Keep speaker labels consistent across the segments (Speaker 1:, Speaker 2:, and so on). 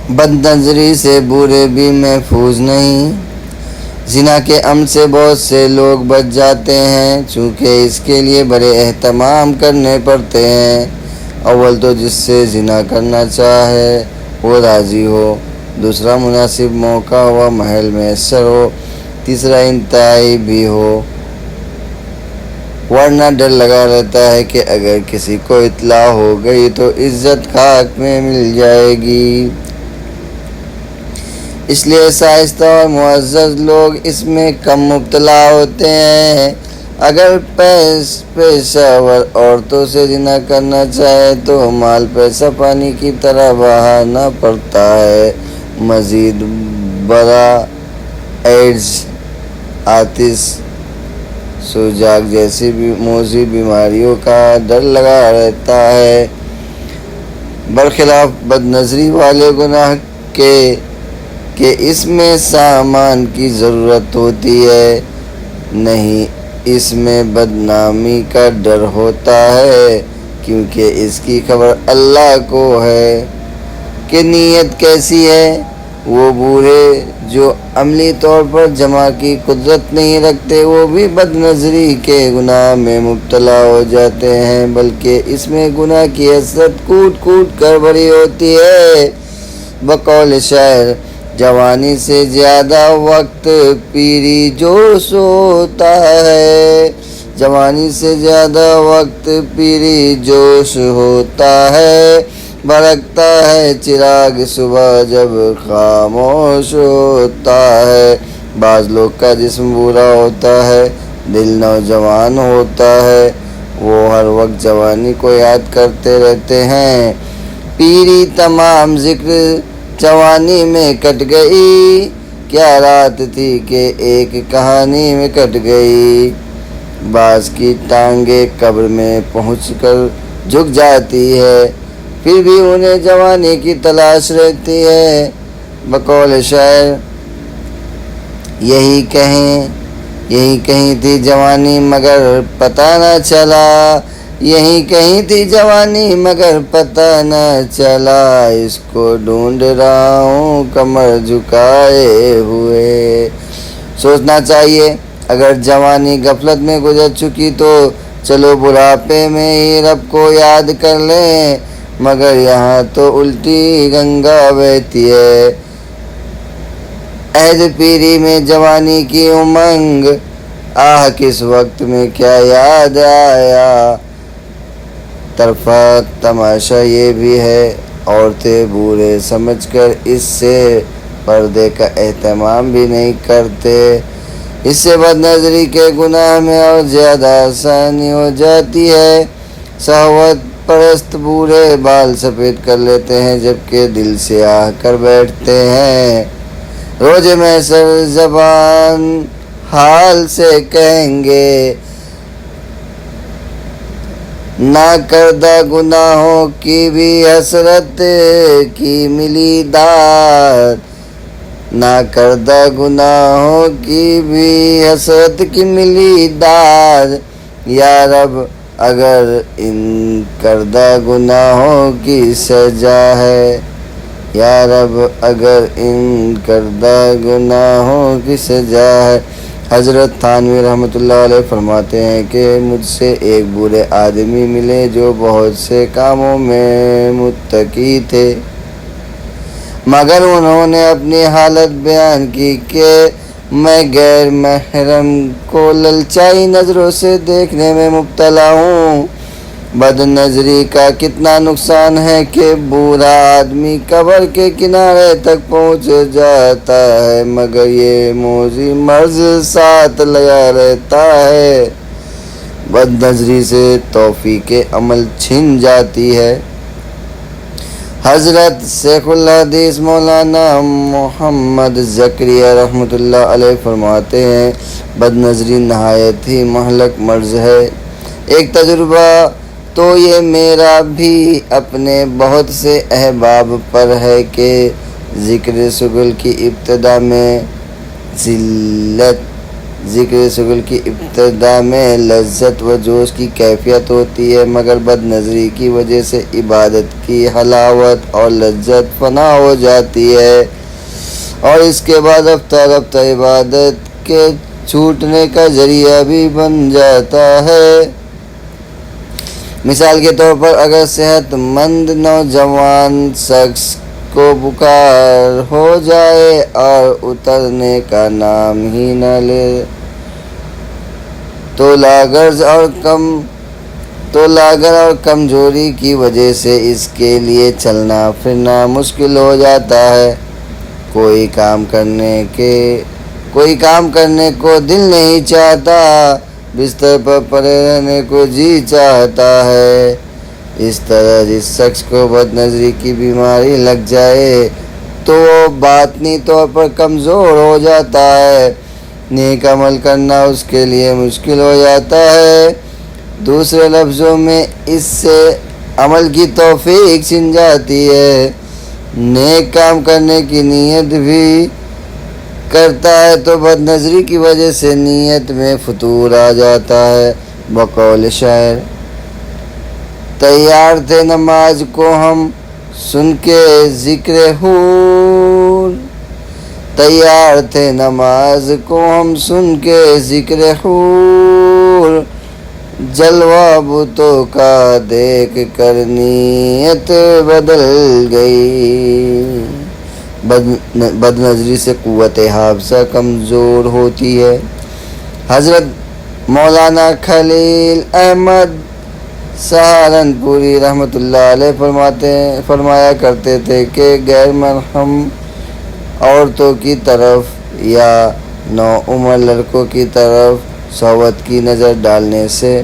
Speaker 1: بد نظری سے برے بھی محفوظ نہیں۔ زنا کے عمل سے بہت سے لوگ بچ جاتے ہیں، چونکہ اس کے لیے بڑے اہتمام کرنے پڑتے ہیں۔ اول تو جس سے زنا کرنا چاہے وہ راضی ہو، دوسرا مناسب موقع و محل میسر ہو، تیسرا انتہائی بھی ہو، ورنہ ڈر لگا رہتا ہے کہ اگر کسی کو اطلاع ہو گئی تو عزت خاک میں مل جائے گی۔ اس لیے شائستہ اور معزز لوگ اس میں کم مبتلا ہوتے ہیں۔ اگر پیشہ ور عورتوں سے زنا کرنا چاہے تو مال پیسہ پانی کی طرح بہانا پڑتا ہے۔ مزید برآں ایڈز، آتش سوجاک جیسی موذی بیماریوں کا ڈر لگا رہتا ہے۔ برخلاف بد نظری والے گناہ کے کہ اس میں سامان کی ضرورت ہوتی ہے، نہیں اس میں بدنامی کا ڈر ہوتا ہے، کیونکہ اس کی خبر اللہ کو ہے کہ نیت کیسی ہے۔ وہ بوڑھے جو عملی طور پر جمع کی قدرت نہیں رکھتے وہ بھی بد نظری کے گناہ میں مبتلا ہو جاتے ہیں، بلکہ اس میں گناہ کی حسرت کوٹ کوٹ کر بڑی ہوتی ہے۔ بقول شاعر، جوانی سے زیادہ وقت پیری جوش ہوتا ہے، جوانی سے زیادہ وقت پیری جوش ہوتا ہے، بھڑکتا ہے چراغ صبح جب خاموش ہوتا ہے۔ بعض لوگ کا جسم بوڑھا ہوتا ہے، دل نوجوان ہوتا ہے، وہ ہر وقت جوانی کو یاد کرتے رہتے ہیں۔ پیری تمام ذکر جوانی میں کٹ گئی، کیا رات تھی کہ ایک کہانی میں کٹ گئی۔ بعض کی ٹانگیں قبر میں پہنچ کر جھک جاتی ہے، پھر بھی انہیں جوانی کی تلاش رہتی ہے۔ بقول شاعر، یہی کہیں تھی جوانی مگر پتہ نہ چلا، یہی کہیں تھی جوانی مگر پتہ نہ چلا، اس کو ڈھونڈ رہا ہوں کمر جھکائے ہوئے۔ سوچنا چاہیے، اگر جوانی غفلت میں گزر چکی تو چلو بڑھاپے میں ہی رب کو یاد کر لیں، مگر یہاں تو الٹی گنگا بہتی ہے۔ عہد پیری میں جوانی کی امنگ، آہ کس وقت میں کیا یاد آیا۔ طرفہ تماشا یہ بھی ہے، عورتیں بوڑھے سمجھ کر اس سے پردے کا اہتمام بھی نہیں کرتے۔ اس سے بد نظری کے گناہ میں اور زیادہ آسانی ہو جاتی ہے۔ شہوت پرست بوڑھے بال سفید کر لیتے ہیں جبکہ دل سیاہ کر بیٹھتے ہیں۔ روز محشر زبان حال سے کہیں گے، نہ کردہ گناہوں کی بھی حسرت کی ملی داد، نہ کردہ گناہوں کی بھی حسرت کی ملی داد۔ یا رب اگر ان کردہ گناہوں کی سزا ہے، یا رب اگر ان کردہ گناہوں کی سزا ہے۔ حضرت تھانوی رحمۃ اللہ علیہ فرماتے ہیں کہ مجھ سے ایک بوڑھے آدمی ملے جو بہت سے کاموں میں متقی تھے، مگر انہوں نے اپنی حالت بیان کی کہ میں غیر محرم کو للچائی نظروں سے دیکھنے میں مبتلا ہوں۔ بد نظری کا کتنا نقصان ہے کہ بوڑھا آدمی قبر کے کنارے تک پہنچ جاتا ہے مگر یہ موذی مرض ساتھ لگا رہتا ہے۔ بد نظری سے توفیق عمل چھن جاتی ہے۔ حضرت شیخ الحدیث مولانا محمد زکریا رحمۃ اللہ علیہ فرماتے ہیں، بد نظری نہایت ہی مہلک مرض ہے۔ ایک تجربہ تو یہ میرا بھی اپنے بہت سے احباب پر ہے کہ ذکر شغل کی ابتدا میں ذلت ذکر شغل کی ابتدا میں لذت و جوش کی کیفیت ہوتی ہے، مگر بد نظری کی وجہ سے عبادت کی حلاوت اور لذت فنا ہو جاتی ہے، اور اس کے بعد رفتہ رفتہ عبادت کے چھوٹنے کا ذریعہ بھی بن جاتا ہے۔ مثال کے طور پر اگر صحت مند نوجوان شخص کو بخار ہو جائے اور اترنے کا نام ہی نہ لے تو لاغر اور کمزوری کی وجہ سے اس کے لیے چلنا پھرنا مشکل ہو جاتا ہے۔ کوئی کام کرنے کو دل نہیں چاہتا، بستر پر پڑے رہنے کو جی چاہتا ہے۔ اس طرح جس شخص کو بد نظری کی بیماری لگ جائے تو وہ باطنی طور پر کمزور ہو جاتا ہے، نیک عمل کرنا اس کے لیے مشکل ہو جاتا ہے۔ دوسرے لفظوں میں اس سے عمل کی توفیق چھن جاتی ہے۔ نیک کام کرنے کی نیت بھی کرتا ہے تو بد نظری کی وجہ سے نیت میں فتور آ جاتا ہے۔ بقول شاعر، تیار تھے نماز کو ہم سن کے ذکر حور، تیار تھے نماز کو ہم سن کے ذکر حور، جلوہ بتوں کا دیکھ کر نیت بدل گئی۔ بد نظری سے قوت حافظہ کمزور ہوتی ہے۔ حضرت مولانا خلیل احمد سہارنپوری رحمۃ اللہ علیہ فرمایا کرتے تھے کہ غیر محرم عورتوں کی طرف یا نوعمر لڑکوں کی طرف صحبت کی نظر ڈالنے سے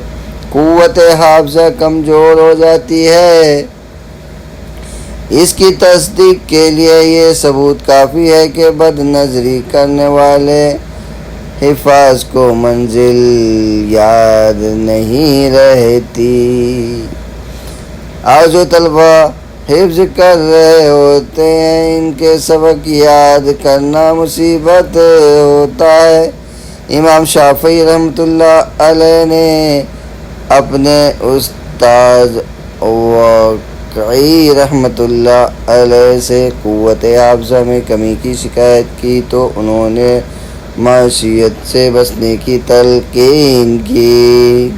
Speaker 1: قوت حافظہ کمزور ہو جاتی ہے۔ اس کی تصدیق کے لیے یہ ثبوت کافی ہے کہ بد نظری کرنے والے حفاظ کو منزل یاد نہیں رہتی، اور جو طلبہ حفظ کر رہے ہوتے ہیں ان کے سبق یاد کرنا مصیبت ہوتا ہے۔ امام شافعی رحمۃ اللہ علیہ نے اپنے استاد وقعی رحمۃ اللہ علیہ سے قوت حافظہ میں کمی کی شکایت کی تو انہوں نے معصیت سے بچنے کی تلقین کی۔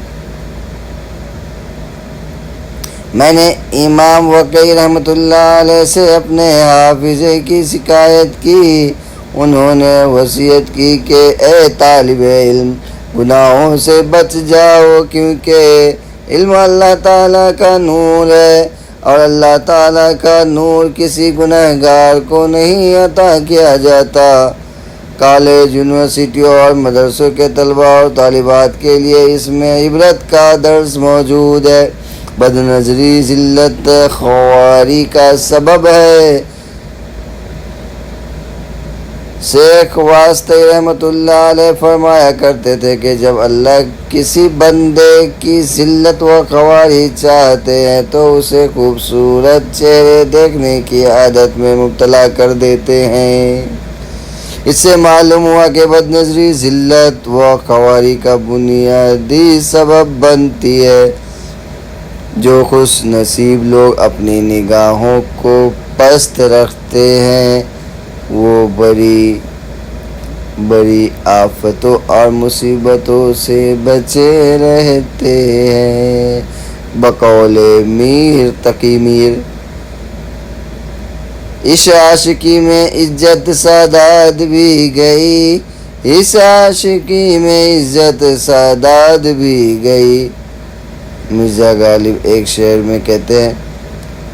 Speaker 1: میں نے امام وقعی رحمۃ اللہ علیہ سے اپنے حافظے کی شکایت کی، انہوں نے وصیت کی کہ اے طالب علم گناہوں سے بچ جاؤ، کیونکہ علم اللہ تعالیٰ کا نور ہے اور اللہ تعالیٰ کا نور کسی گنہگار کو نہیں عطا کیا جاتا۔ کالج، یونیورسٹیوں اور مدرسوں کے طلباء اور طالبات کے لیے اس میں عبرت کا درس موجود ہے۔ بد نظری ذلت خواری کا سبب ہے۔ شیخ واسطی رحمۃ اللہ علیہ فرمایا کرتے تھے کہ جب اللہ کسی بندے کی ذلت و خواری چاہتے ہیں تو اسے خوبصورت چہرے دیکھنے کی عادت میں مبتلا کر دیتے ہیں۔ اس سے معلوم ہوا کہ بد نظری ذلت و خواری کا بنیادی سبب بنتی ہے۔ جو خوش نصیب لوگ اپنی نگاہوں کو پست رکھتے ہیں وہ بڑی بڑی آفتوں اور مصیبتوں سے بچے رہتے ہیں۔ بقول میر تقی میر، اس عاشقی میں عزت سادات بھی گئی، اس عاشقی میں عزت سادات بھی گئی۔ مرزا غالب ایک شعر میں کہتے ہیں،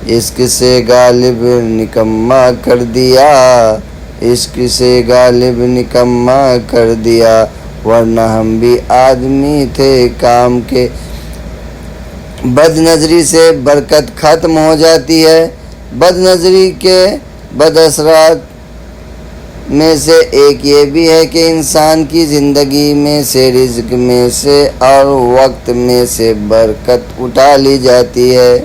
Speaker 1: عشق سے غالب نکما کر دیا، عشق سے غالب نکما کر دیا، ورنہ ہم بھی آدمی تھے کام کے۔ بد نظری سے برکت ختم ہو جاتی ہے۔ بد نظری کے بد اثرات میں سے ایک یہ بھی ہے کہ انسان کی زندگی میں سے رزق میں سے اور وقت میں سے برکت اٹھا لی جاتی ہے۔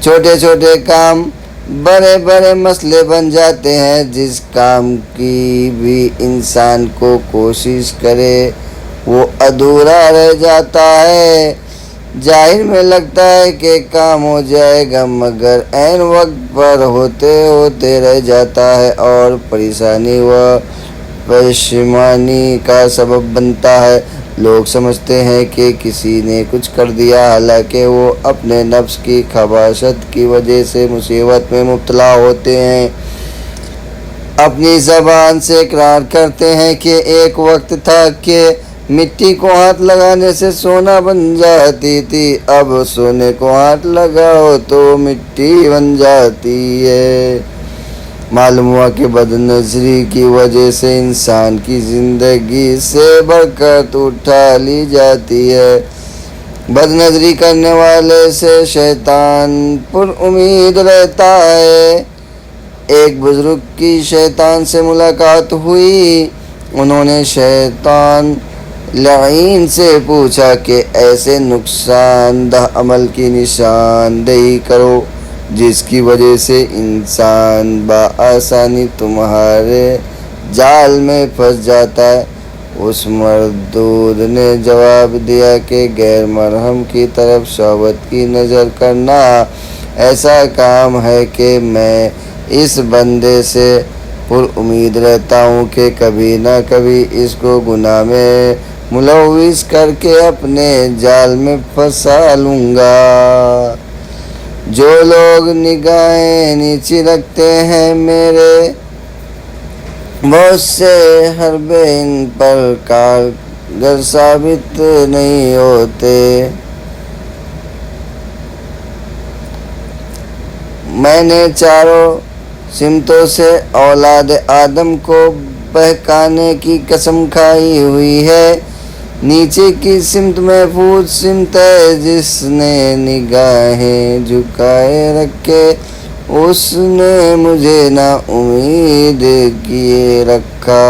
Speaker 1: چھوٹے چھوٹے کام بڑے بڑے مسئلے بن جاتے ہیں۔ جس کام کی بھی انسان کو کوشش کرے وہ ادھورا رہ جاتا ہے۔ ظاہر میں لگتا ہے کہ کام ہو جائے گا مگر عین وقت پر ہوتے رہ جاتا ہے اور پریشانی و پشیمانی کا سبب بنتا ہے۔ لوگ سمجھتے ہیں کہ کسی نے کچھ کر دیا، حالانکہ وہ اپنے نفس کی خباثت کی وجہ سے مصیبت میں مبتلا ہوتے ہیں۔ اپنی زبان سے اقرار کرتے ہیں کہ ایک وقت تھا کہ مٹی کو ہاتھ لگانے سے سونا بن جاتی تھی، اب سونے کو ہاتھ لگاؤ تو مٹی بن جاتی ہے۔ معلوم ہوا کہ بد نظری کی وجہ سے انسان کی زندگی سے برکت اٹھا لی جاتی ہے۔ بد نظری کرنے والے سے شیطان پر امید رہتا ہے۔ ایک بزرگ کی شیطان سے ملاقات ہوئی۔ انہوں نے شیطان لعین سے پوچھا کہ ایسے نقصان دہ عمل کی نشاندہی کرو جس کی وجہ سے انسان بآسانی تمہارے جال میں پھنس جاتا ہے۔ اس مردود نے جواب دیا کہ غیر محرم کی طرف شہوت کی نظر کرنا ایسا کام ہے کہ میں اس بندے سے پر امید رہتا ہوں کہ کبھی نہ کبھی اس کو گناہ میں ملوث کر کے اپنے جال میں پھنسا لوں گا۔ جو لوگ نگاہیں نیچی رکھتے ہیں میرے بہت سے حربے ان پر کارگر ثابت نہیں ہوتے۔ میں نے چاروں سمتوں سے اولاد آدم کو بہکانے کی قسم کھائی ہوئی ہے۔ نیچے کی سمت محفوظ سمت ہے۔ جس نے نگاہیں جھکائے رکھے اس نے مجھے نا امید کیے رکھا۔